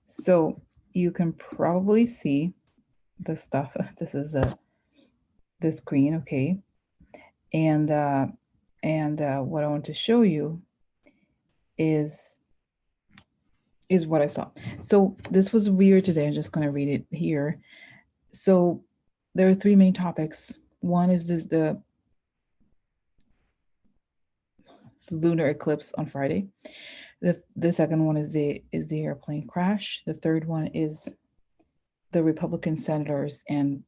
So you can probably see the stuff. This is the screen, okay? And what I want to show you is what I saw. So this was weird today. I'm just going to read it here. So there are three main topics. One is the lunar eclipse on Friday. The second one is the airplane crash. The third one is the Republican senators and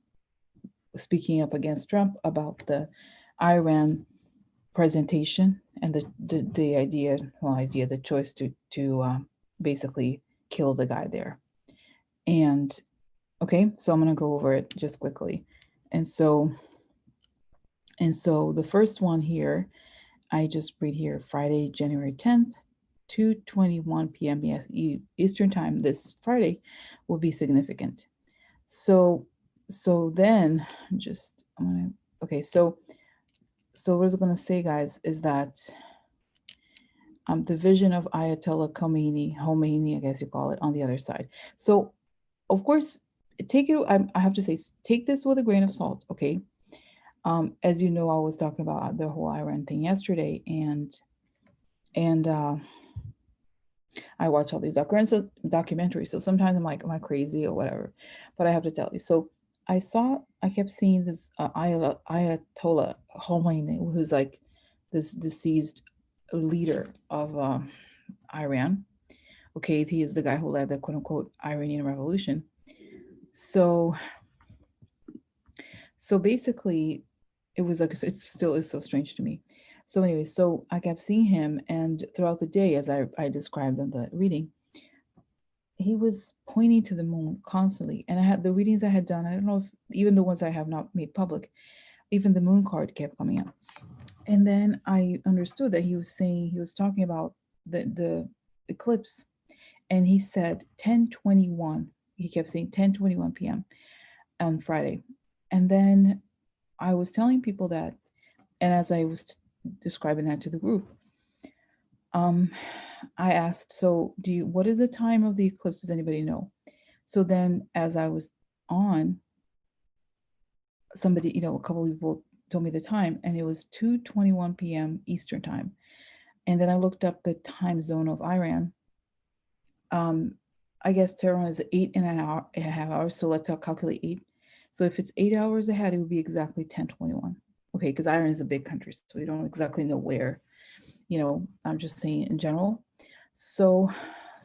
speaking up against Trump about the Iran presentation and the idea, the choice to basically kill the guy there. And okay, so I'm gonna go over it just quickly. And so the first one here, I just read here, Friday, January 10th, 2:21 p.m. Eastern time this Friday will be significant. So then just I'm gonna okay, so what I was gonna say, guys, is that the vision of Ayatollah Khomeini, I guess you call it, on the other side. So, of course, take it. I have to say, take this with a grain of salt, okay? As you know, I was talking about the whole Iran thing yesterday, and I watch all these documentaries. So sometimes I'm like, am I crazy or whatever? But I have to tell you. So I kept seeing this Ayatollah Khomeini, who's like this deceased leader of Iran. Okay, he is the guy who led the quote unquote Iranian Revolution. So basically, it was like it still is so strange to me. So anyway, so I kept seeing him, and throughout the day, as I described in the reading, he was pointing to the moon constantly. And I had the readings I had done. I don't know if even the ones I have not made public, even the moon card kept coming up. And then I understood that he was talking about the eclipse, and he said 10:21. He kept saying 10:21 p.m. on Friday, and then I was telling people that, and as I was describing that to the group, um, I asked, so what is the time of the eclipse? Does anybody know? So then as I was on, somebody, a couple of people told me the time, and it was 2:21 p.m. Eastern time. And then I looked up the time zone of Iran. I guess Tehran is 8.5 hours. So let's calculate 8. So if it's 8 hours ahead, it would be exactly 10:21. Okay, because Iran is a big country, so we don't exactly know where. I'm just saying in general. So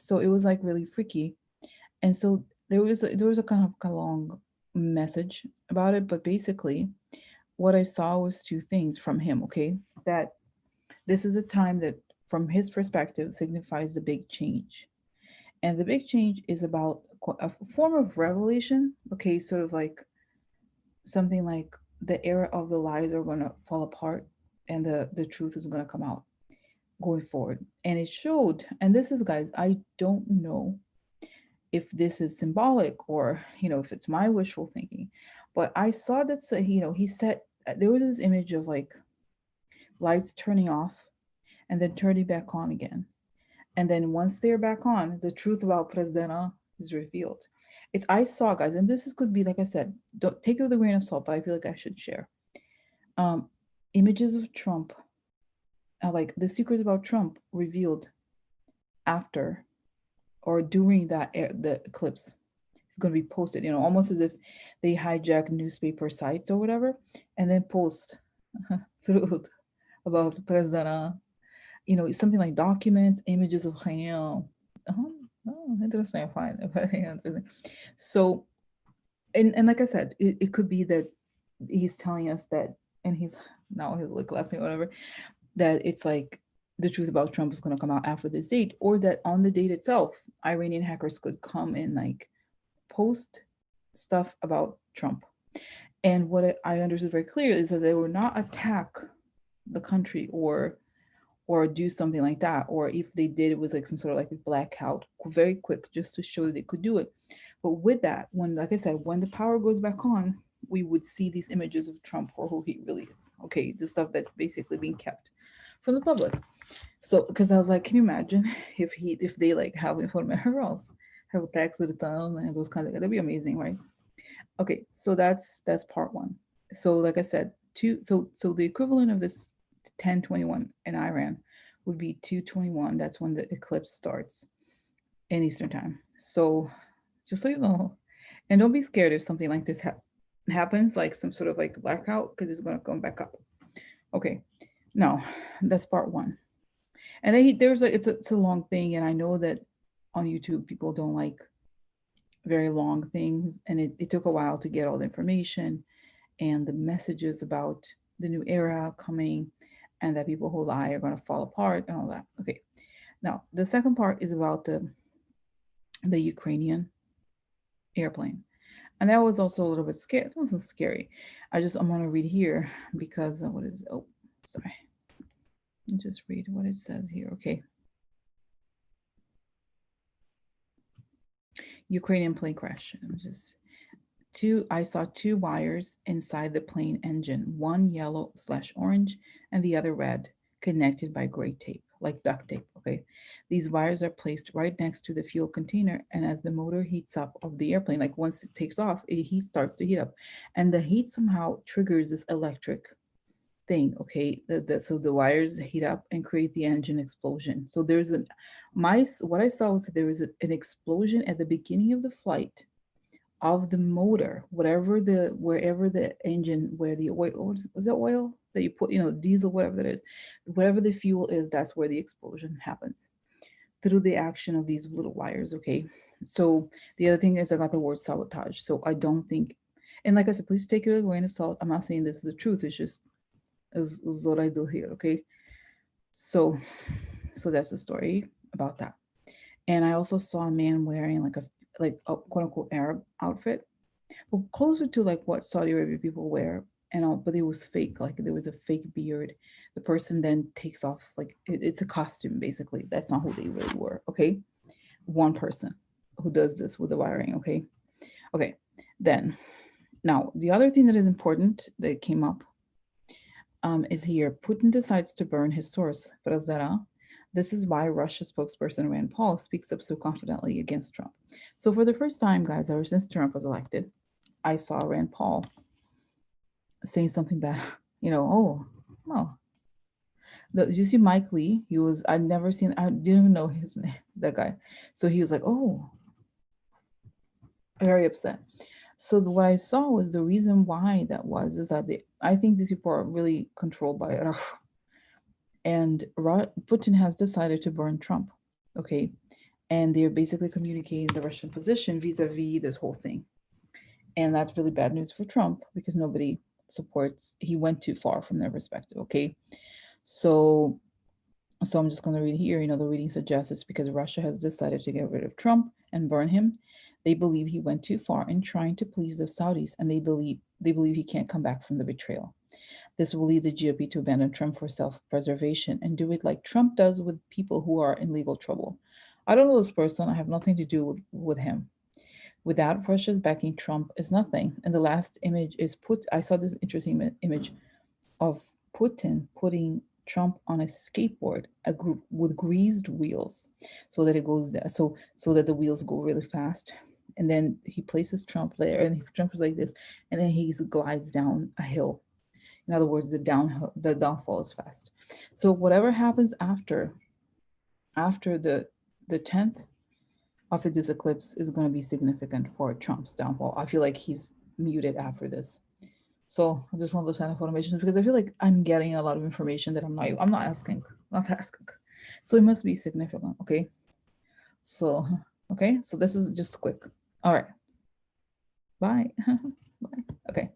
it was like really freaky, and so there was a kind of long message about it, but basically, what I saw was two things from him. Okay, that this is a time that, from his perspective, signifies the big change. And the big change is about a form of revelation. Okay, sort of like something like the era of the lies are going to fall apart and the truth is going to come out going forward. And it showed, and this is, guys, I don't know if this is symbolic or, if it's my wishful thinking, but I saw that, he said there was this image of like lights turning off and then turning back on again. And then once they're back on, the truth about President is revealed. It's I saw, guys, and could be, like I said, don't take it with a grain of salt, but I feel like I should share. Images of Trump, like the secrets about Trump revealed after or during the eclipse. It's going to be posted, almost as if they hijack newspaper sites or whatever, and then post truth about President, something like documents, images of Khayal. Oh, interesting. I find it very interesting. So, and like I said, it could be that he's telling us that, and he's like laughing, whatever, that it's like the truth about Trump is going to come out after this date, or that on the date itself, Iranian hackers could come and like post stuff about Trump. And what I understood very clearly is that they will not attack the country or do something like that, or if they did, it was like some sort of like a blackout, very quick, just to show that they could do it. But with that, when, like I said, when the power goes back on, we would see these images of Trump for who he really is. Okay, the stuff that's basically being kept from the public. So, because I was like, can you imagine if they like have informed, who else have a tax return and those kinds of, that'd be amazing, right? Okay, so that's part one. So like I said, so the equivalent of this 1021 in Iran would be 221. That's when the eclipse starts in Eastern time. So just so you know, and don't be scared if something like this happens, like some sort of like blackout, because it's gonna come back up. Okay, now that's part one. And then there's a it's a long thing, and I know that on YouTube people don't like very long things, and it took a while to get all the information and the messages about the new era coming, and that people who lie are going to fall apart and all that. Okay, now the second part is about the Ukrainian airplane, and that was also a little bit scary. It wasn't scary. I'm going to read here because what is, oh, sorry, just read what it says here. Okay, Ukrainian plane crash. I saw two wires inside the plane engine, one yellow/orange and the other red, connected by gray tape, like duct tape. Okay. These wires are placed right next to the fuel container, and as the motor heats up of the airplane, like once it takes off, it starts to heat up. And the heat somehow triggers this electric thing. Okay. So the wires heat up and create the engine explosion. So there's what I saw was that there was an explosion at the beginning of the flight of the motor, wherever the engine, where the oil was that oil that you put, diesel, whatever that is, whatever the fuel is, that's where the explosion happens through the action of these little wires. Okay. So the other thing is I got the word sabotage. So I don't think, and like I said, please take it with a grain of salt. I'm not saying this is the truth. It's just is what I do here. Okay. So that's the story about that. And I also saw a man wearing like a quote unquote Arab outfit, well, closer to like what Saudi Arabia people wear, and all, but it was fake. Like there was a fake beard. The person then takes off, like it's a costume basically. That's not who they really were. Okay, one person who does this with the wiring. Okay, okay. Then now the other thing that is important that came up is here. Putin decides to burn his source, Brazera. This is why Russia spokesperson Rand Paul speaks up so confidently against Trump. So for the first time, guys, ever since Trump was elected, I saw Rand Paul saying something bad. Oh, well. Did you see Mike Lee? I'd never seen, I didn't even know his name, that guy. So he was like, oh, very upset. So what I saw was the reason why that was, is that I think these people are really controlled by it. And Putin has decided to burn Trump. Okay. And they're basically communicating the Russian position vis-a-vis this whole thing. And that's really bad news for Trump because nobody supports, he went too far from their perspective. Okay. So I'm just going to read here. The reading suggests it's because Russia has decided to get rid of Trump and burn him. They believe he went too far in trying to please the Saudis, and they believe he can't come back from the betrayal. This will lead the GOP to abandon Trump for self-preservation and do it like Trump does with people who are in legal trouble. I don't know this person. I have nothing to do with him. Without Russia's backing, Trump is nothing. And the last image is I saw this interesting image of Putin putting Trump on a skateboard, a group with greased wheels, so that it goes there, so that the wheels go really fast. And then he places Trump there, and Trump is like this, and then he glides down a hill. In other words, the downfall is fast. So whatever happens after the 10th after this eclipse is going to be significant for Trump's downfall. I feel like he's muted after this. So I just want to send information because I feel like I'm getting a lot of information that I'm not asking. So it must be significant. Okay. So this is just quick. All right. Bye. Bye. Okay.